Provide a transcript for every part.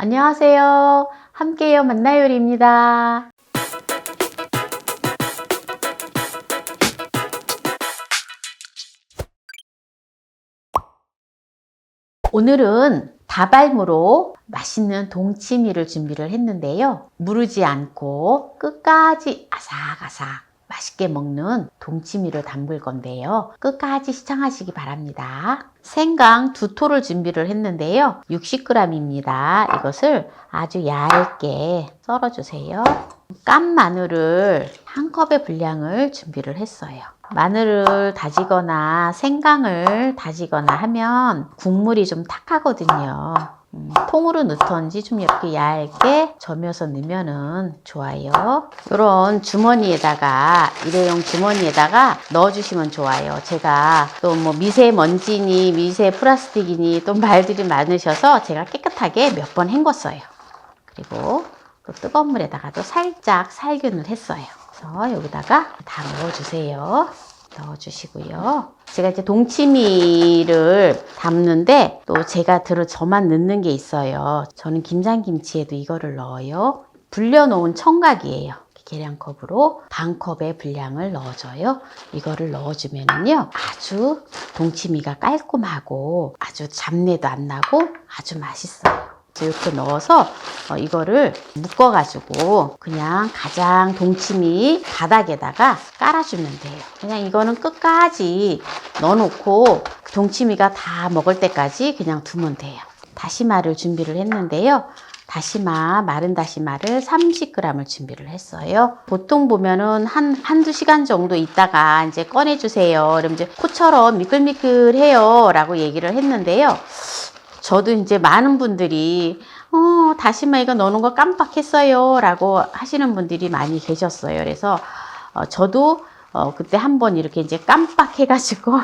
안녕하세요. 함께요 만나요리입니다. 오늘은 다발무로 맛있는 동치미를 준비를 했는데요. 무르지 않고 끝까지 아삭아삭 맛있게 먹는 동치미를 담글 건데요. 끝까지 시청하시기 바랍니다. 생강 2토를 준비를 했는데요. 60g입니다. 이것을 아주 얇게 썰어주세요. 깐 마늘을 1컵의 분량을 준비를 했어요. 마늘을 다지거나 생강을 다지거나 하면 국물이 좀 탁하거든요. 통으로 넣던지 좀 이렇게 얇게 저며서 넣으면 좋아요. 이런 주머니에다가, 일회용 주머니에다가 넣어주시면 좋아요. 제가 또 뭐 미세먼지니 미세 플라스틱이니 또 말들이 많으셔서 제가 깨끗하게 몇 번 헹궜어요. 그리고 또 뜨거운 물에다가도 살짝 살균을 했어요. 그래서 여기다가 다 넣어주세요. 넣어주시고요. 제가 이제 동치미를 담는데 또 제가 저만 넣는 게 있어요. 저는 김장김치에도 이거를 넣어요. 불려놓은 청각이에요. 계량컵으로 반컵의 분량을 넣어줘요. 이거를 넣어주면은요, 아주 동치미가 깔끔하고 아주 잡내도 안 나고 아주 맛있어요. 이렇게 넣어서 이거를 묶어가지고 그냥 가장 동치미 바닥에다가 깔아주면 돼요. 그냥 이거는 끝까지 넣어놓고 동치미가 다 먹을 때까지 그냥 두면 돼요. 다시마를 준비를 했는데요. 다시마, 마른 다시마를 30g을 준비를 했어요. 보통 보면은 한두 시간 정도 있다가 이제 꺼내주세요. 그러면 이제 코처럼 미끌미끌해요. 라고 얘기를 했는데요. 저도 이제 많은 분들이 다시마 이거 넣는 거 깜빡했어요 라고 하시는 분들이 많이 계셨어요. 그래서 저도 그때 한번 이렇게 이제 깜빡해 가지고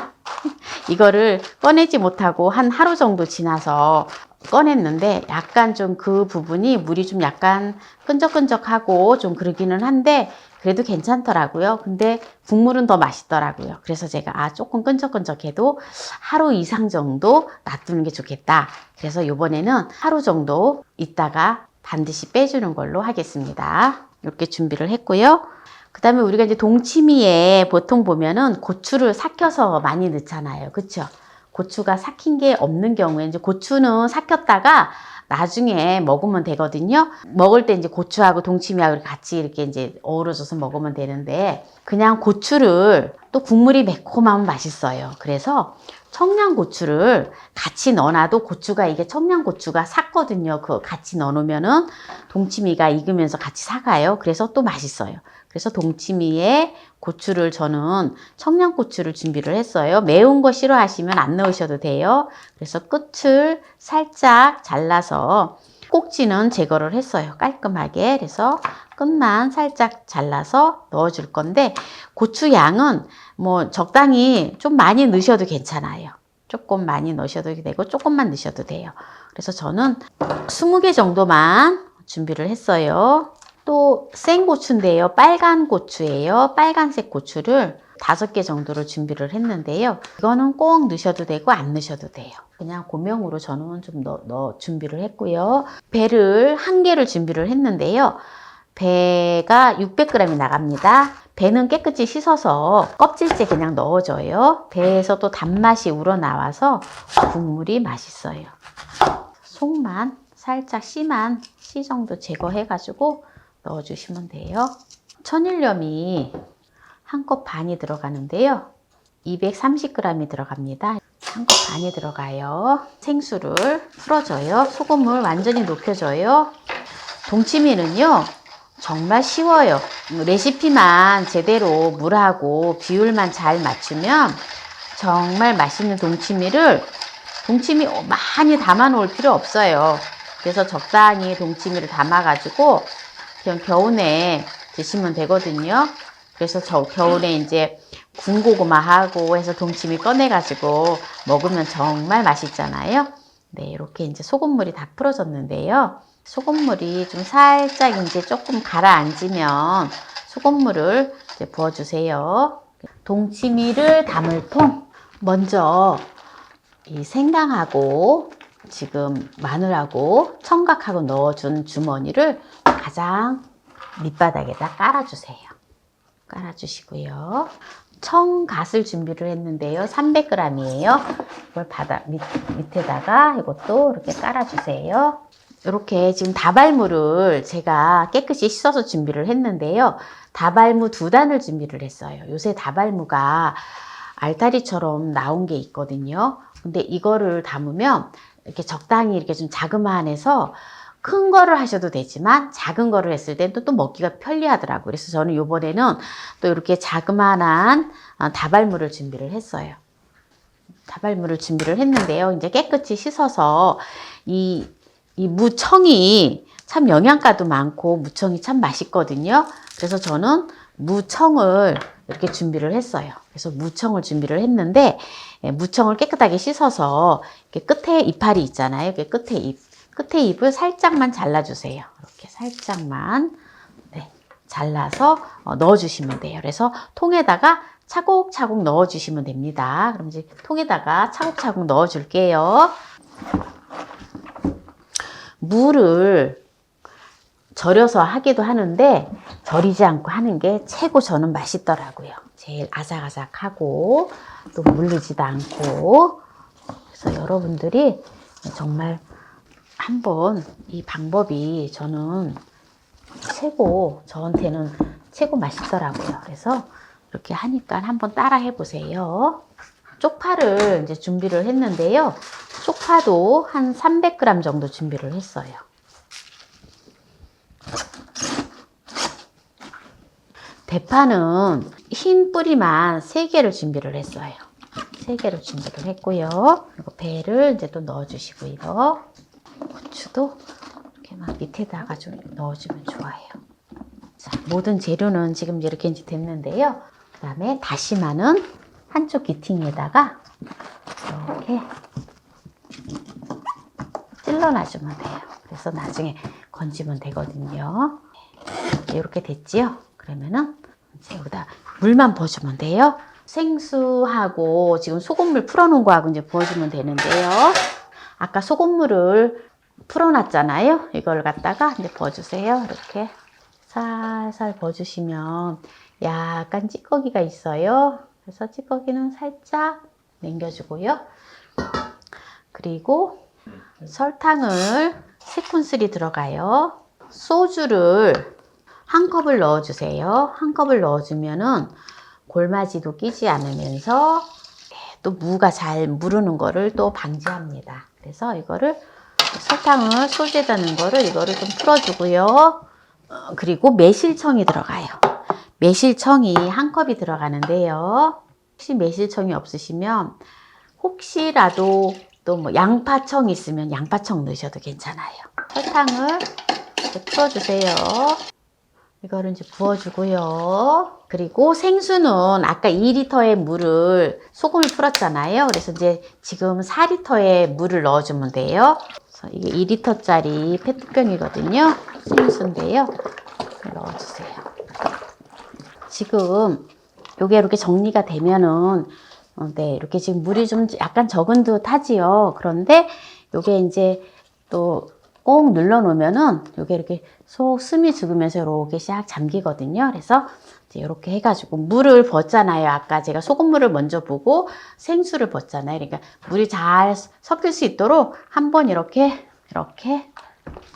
이거를 꺼내지 못하고 한 하루 정도 지나서 꺼냈는데 약간 좀 그 부분이 물이 좀 약간 끈적끈적하고 좀 그러기는 한데 그래도 괜찮더라고요. 근데 국물은 더 맛있더라고요. 그래서 제가 조금 끈적끈적해도 하루 이상 정도 놔두는 게 좋겠다. 그래서 이번에는 하루 정도 있다가 반드시 빼주는 걸로 하겠습니다. 이렇게 준비를 했고요. 그 다음에 우리가 이제 동치미에 보통 보면은 고추를 삭혀서 많이 넣잖아요. 그쵸? 고추가 삭힌 게 없는 경우에 이제 고추는 삭혔다가 나중에 먹으면 되거든요. 먹을 때 이제 고추하고 동치미하고 같이 이렇게 이제 어우러져서 먹으면 되는데 그냥 고추를 또 국물이 매콤하면 맛있어요. 그래서 청양고추를 같이 넣어놔도 고추가 이게 청양고추가 삭거든요. 그 같이 넣어놓으면은 동치미가 익으면서 같이 삭아요. 그래서 또 맛있어요. 그래서 동치미에 고추를 저는 청양고추를 준비를 했어요. 매운 거 싫어하시면 안 넣으셔도 돼요. 그래서 끝을 살짝 잘라서 꼭지는 제거를 했어요. 깔끔하게. 그래서 끝만 살짝 잘라서 넣어줄 건데 고추 양은 뭐 적당히 좀 많이 넣으셔도 괜찮아요. 조금 많이 넣으셔도 되고 조금만 넣으셔도 돼요. 그래서 저는 20개 정도만 준비를 했어요. 또 생고추인데요. 빨간 고추예요. 빨간색 고추를 5개 정도를 준비를 했는데요. 이거는 꼭 넣으셔도 되고 안 넣으셔도 돼요. 그냥 고명으로 저는 좀 준비를 했고요. 배를 1개를 준비를 했는데요. 배가 600g이 나갑니다. 배는 깨끗이 씻어서 껍질째 그냥 넣어줘요. 배에서 또 단맛이 우러나와서 국물이 맛있어요. 속만 살짝 씨만 씨 정도 제거해가지고 넣어주시면 돼요. 천일염이 1컵 반이 들어가는데요. 230g이 들어갑니다. 1컵 반이 들어가요. 생수를 풀어줘요. 소금을 완전히 녹여줘요. 동치미는요. 정말 쉬워요. 레시피만 제대로 물하고 비율만 잘 맞추면 정말 맛있는 동치미 많이 담아 놓을 필요 없어요. 그래서 적당히 동치미를 담아 가지고 그냥 겨우내 드시면 되거든요. 그래서 저 겨울에 이제 군고구마하고 해서 동치미 꺼내 가지고 먹으면 정말 맛있잖아요. 네, 이렇게 이제 소금물이 다 풀어졌는데요. 소금물이 좀 살짝 이제 조금 가라앉으면 소금물을 이제 부어주세요. 동치미를 담을 통 먼저 이 생강하고 지금 마늘하고 청각하고 넣어준 주머니를 가장 밑바닥에다 깔아주세요. 깔아주시고요. 청갓을 준비를 했는데요. 300g이에요. 이걸 밑에다가 이것도 이렇게 깔아주세요. 이렇게 지금 다발무를 제가 깨끗이 씻어서 준비를 했는데요. 다발무 2단을 준비를 했어요. 요새 다발무가 알타리처럼 나온 게 있거든요. 근데 이거를 담으면 이렇게 적당히 이렇게 좀 자그마해서 큰 거를 하셔도 되지만 작은 거를 했을 때 또 먹기가 편리하더라고요. 그래서 저는 이번에는 또 이렇게 자그마한 다발무를 준비를 했어요. 다발무를 준비를 했는데요. 이제 깨끗이 씻어서 이 무청이 참 영양가도 많고 무청이 참 맛있거든요. 그래서 저는 무청을 이렇게 준비를 했어요. 그래서 무청을 준비를 했는데 무청을 깨끗하게 씻어서 이렇게 끝에 이파리 있잖아요. 이렇게 끝에 잎을 살짝만 잘라주세요. 이렇게 살짝만 잘라서 넣어주시면 돼요. 그래서 통에다가 차곡차곡 넣어주시면 됩니다. 그럼 이제 통에다가 차곡차곡 넣어줄게요. 무를 절여서 하기도 하는데 절이지 않고 하는 게 최고 저는 맛있더라고요. 제일 아삭아삭하고 또 물리지도 않고. 그래서 여러분들이 정말 한번 이 방법이 저한테는 최고 맛있더라고요. 그래서 이렇게 하니까 한번 따라 해보세요. 쪽파를 이제 준비를 했는데요. 쪽파도 한 300g 정도 준비를 했어요. 대파는 흰 뿌리만 3개를 준비를 했어요. 3개를 준비를 했고요. 그리고 배를 이제 또 넣어주시고요. 고추도 이렇게 막 밑에다가 좀 넣어주면 좋아요. 자, 모든 재료는 지금 이렇게 이제 됐는데요. 그 다음에 다시마는 한쪽 귀퉁이에다가 이렇게 찔러놔주면 돼요. 그래서 나중에 건지면 되거든요. 이렇게 됐지요? 그러면은 이제 여기다 물만 부어주면 돼요. 생수하고 지금 소금물 풀어놓은 거하고 이제 부어주면 되는데요. 아까 소금물을 풀어놨잖아요. 이걸 갖다가 이제 부어주세요. 이렇게 살살 부어주시면 약간 찌꺼기가 있어요. 그래서 찌꺼기는 살짝 남겨주고요. 그리고 설탕을 3큰술이 들어가요. 소주를 1컵을 넣어주세요. 1컵을 넣어주면은 골마지도 끼지 않으면서 또 무가 잘 무르는 거를 또 방지합니다. 그래서 이거를 설탕을 소주에다 넣은 거를 이거를 좀 풀어주고요. 그리고 매실청이 들어가요. 매실청이 1컵이 들어가는데요. 혹시 매실청이 없으시면 혹시라도 또 뭐 양파청 있으면 양파청 넣으셔도 괜찮아요. 설탕을 이렇게 풀어주세요. 이거를 이제 부어주고요. 그리고 생수는 아까 2리터의 물을 소금을 풀었잖아요. 그래서 이제 지금 4리터의 물을 넣어주면 돼요. 그래서 이게 2리터짜리 페트병이거든요. 생수인데요. 넣어주세요. 지금 요게 이렇게 정리가 되면은 이렇게 지금 물이 좀 약간 적은 듯 하지요. 그런데 요게 이제 또 꼭 눌러 놓으면은 요게 이렇게 속 숨이 죽으면서 이렇게 샥 잠기거든요. 그래서 이제 이렇게 해가지고 물을 부었잖아요. 아까 제가 소금물을 먼저 부고 생수를 부었잖아요. 그러니까 물이 잘 섞일 수 있도록 한번 이렇게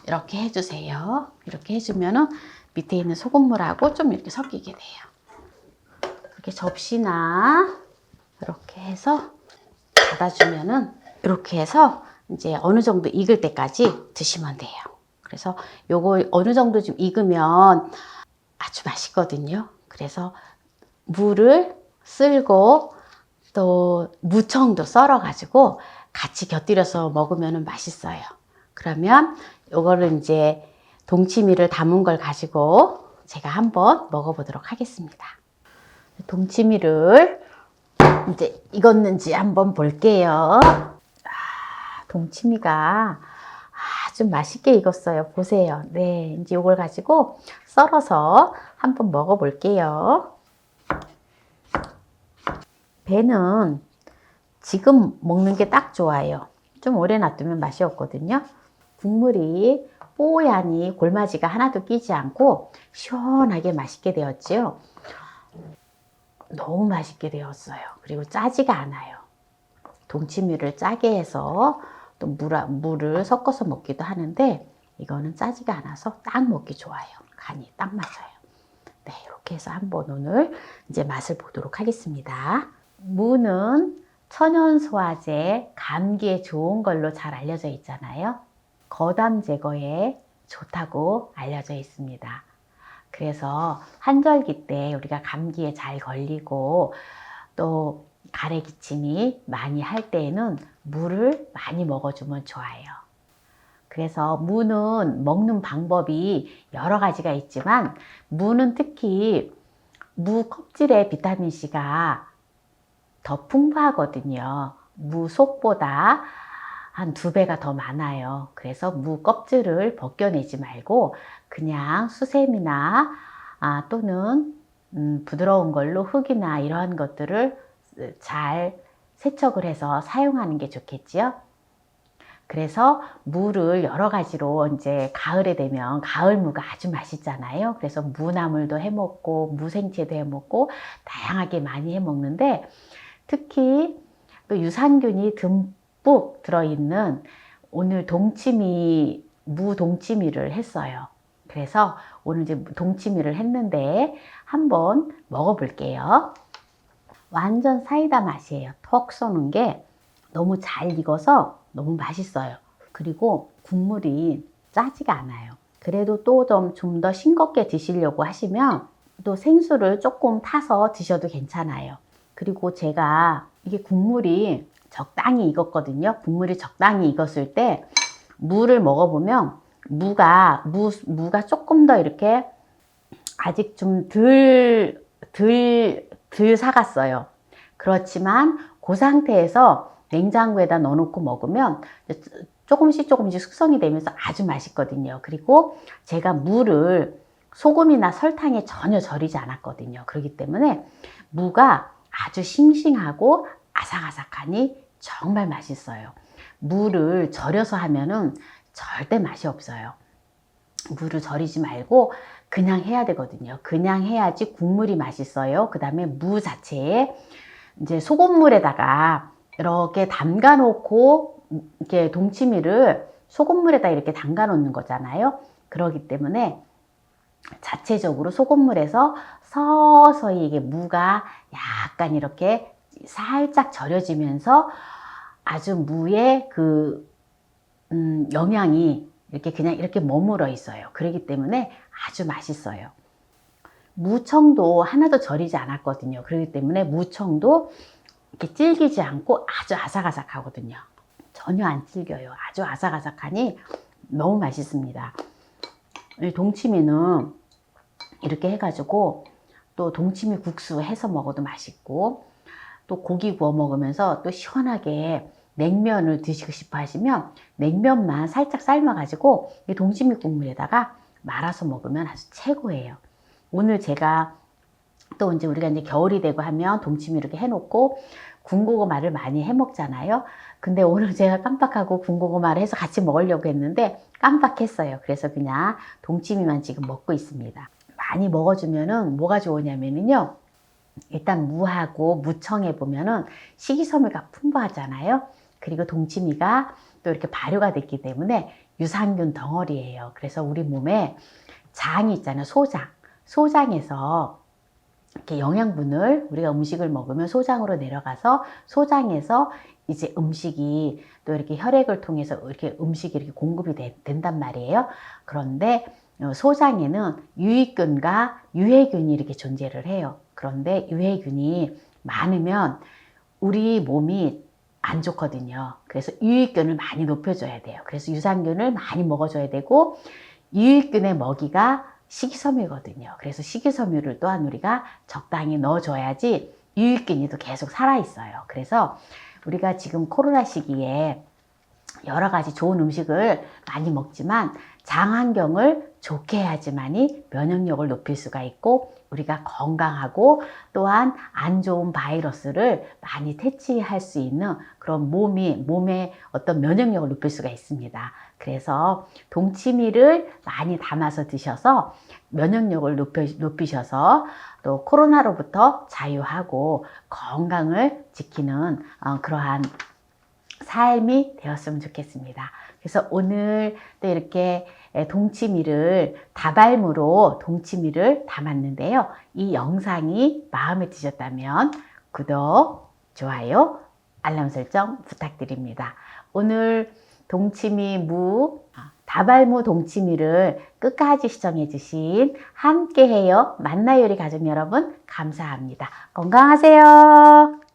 해주세요. 이렇게 해주면은 밑에 있는 소금물하고 좀 이렇게 섞이게 돼요. 이렇게 접시나 이렇게 해서 닫아주면은 이렇게 해서 이제 어느 정도 익을 때까지 드시면 돼요. 그래서 요거 어느 정도 좀 익으면 아주 맛있거든요. 그래서 무를 쓸고 또 무청도 썰어가지고 같이 곁들여서 먹으면 맛있어요. 그러면 요거를 이제 동치미를 담은 걸 가지고 제가 한번 먹어보도록 하겠습니다. 동치미를 이제 익었는지 한번 볼게요. 동치미가 아주 맛있게 익었어요. 보세요. 네, 이제 이걸 가지고 썰어서 한번 먹어볼게요. 배는 지금 먹는 게 딱 좋아요. 좀 오래 놔두면 맛이 없거든요. 국물이 뽀얀이 골마지가 하나도 끼지 않고 시원하게 맛있게 되었지요. 너무 맛있게 되었어요. 그리고 짜지가 않아요. 동치미를 짜게 해서 또 물을 섞어서 먹기도 하는데 이거는 짜지가 않아서 딱 먹기 좋아요. 간이 딱 맞아요. 네, 이렇게 해서 한번 오늘 이제 맛을 보도록 하겠습니다. 무는 천연소화제, 감기에 좋은 걸로 잘 알려져 있잖아요. 거담 제거에 좋다고 알려져 있습니다. 그래서 환절기 때 우리가 감기에 잘 걸리고 또 가래 기침이 많이 할 때에는 무를 많이 먹어주면 좋아요. 그래서 무는 먹는 방법이 여러 가지가 있지만 무는 특히 무 껍질에 비타민C가 더 풍부하거든요. 무 속보다 한 2배가 더 많아요. 그래서 무 껍질을 벗겨내지 말고 그냥 수세미나 또는 부드러운 걸로 흙이나 이러한 것들을 잘 세척을 해서 사용하는 게 좋겠지요. 그래서 무를 여러 가지로 이제 가을에 되면 가을 무가 아주 맛있잖아요. 그래서 무나물도 해 먹고 무생채도 해 먹고 다양하게 많이 해 먹는데 특히 또 유산균이 듬뿍 들어있는 오늘 동치미, 무 동치미를 했어요. 그래서 오늘 이제 동치미를 했는데 한번 먹어볼게요. 완전 사이다 맛이에요. 톡 쏘는 게 너무 잘 익어서 너무 맛있어요. 그리고 국물이 짜지가 않아요. 그래도 또 좀 더 싱겁게 드시려고 하시면 또 생수를 조금 타서 드셔도 괜찮아요. 그리고 제가 이게 국물이 적당히 익었거든요. 국물이 적당히 익었을 때 무를 먹어보면 무가 조금 더 이렇게 아직 좀 덜 사갔어요. 그렇지만 그 상태에서 냉장고에다 넣어놓고 먹으면 조금씩 숙성이 되면서 아주 맛있거든요. 그리고 제가 무를 소금이나 설탕에 전혀 절이지 않았거든요. 그렇기 때문에 무가 아주 싱싱하고 아삭아삭하니 정말 맛있어요. 무를 절여서 하면은 절대 맛이 없어요. 무를 절이지 말고 그냥 해야 되거든요. 그냥 해야지 국물이 맛있어요. 그 다음에 무 자체에 이제 소금물에다가 이렇게 담가 놓고 이렇게 동치미를 소금물에다 이렇게 담가 놓는 거잖아요. 그렇기 때문에 자체적으로 소금물에서 서서히 이게 무가 약간 이렇게 살짝 절여지면서 아주 무의 그 영양이 이렇게 그냥 이렇게 머물러 있어요. 그렇기 때문에 아주 맛있어요. 무청도 하나도 절이지 않았거든요. 그렇기 때문에 무청도 이렇게 질기지 않고 아주 아삭아삭하거든요. 전혀 안 질겨요. 아주 아삭아삭하니 너무 맛있습니다. 이 동치미는 이렇게 해가지고 또 동치미 국수 해서 먹어도 맛있고 또 고기 구워 먹으면서 또 시원하게 냉면을 드시고 싶어 하시면 냉면만 살짝 삶아가지고 이 동치미 국물에다가 말아서 먹으면 아주 최고예요. 오늘 제가 또 이제 우리가 이제 겨울이 되고 하면 동치미 이렇게 해놓고 군고구마를 많이 해 먹잖아요. 근데 오늘 제가 깜빡하고 군고구마를 해서 같이 먹으려고 했는데 깜빡했어요. 그래서 그냥 동치미만 지금 먹고 있습니다. 많이 먹어주면은 뭐가 좋으냐면요. 일단 무하고 무청에 보면은 식이섬유가 풍부하잖아요. 그리고 동치미가 또 이렇게 발효가 됐기 때문에 유산균 덩어리예요. 그래서 우리 몸에 장이 있잖아요. 소장에서 이렇게 영양분을 우리가 음식을 먹으면 소장으로 내려가서 소장에서 이제 음식이 또 이렇게 혈액을 통해서 이렇게 음식이 이렇게 공급이 된단 말이에요. 그런데 소장에는 유익균과 유해균이 이렇게 존재를 해요. 그런데 유해균이 많으면 우리 몸이 안 좋거든요. 그래서 유익균을 많이 높여줘야 돼요. 그래서 유산균을 많이 먹어줘야 되고 유익균의 먹이가 식이섬유거든요. 그래서 식이섬유를 또한 우리가 적당히 넣어줘야지 유익균이 또 계속 살아있어요. 그래서 우리가 지금 코로나 시기에 여러 가지 좋은 음식을 많이 먹지만 장 환경을 좋게 해야지만이 면역력을 높일 수가 있고 우리가 건강하고 또한 안 좋은 바이러스를 많이 퇴치할 수 있는 그런 몸의 어떤 면역력을 높일 수가 있습니다. 그래서 동치미를 많이 담아서 드셔서 면역력을 높이셔서 또 코로나로부터 자유하고 건강을 지키는 그러한 삶이 되었으면 좋겠습니다. 그래서 오늘 또 이렇게 동치미를 다발무로 동치미를 담았는데요. 이 영상이 마음에 드셨다면 구독, 좋아요, 알람 설정 부탁드립니다. 오늘 다발무 동치미를 끝까지 시청해 주신 함께해요 만나요리 가족 여러분 감사합니다. 건강하세요.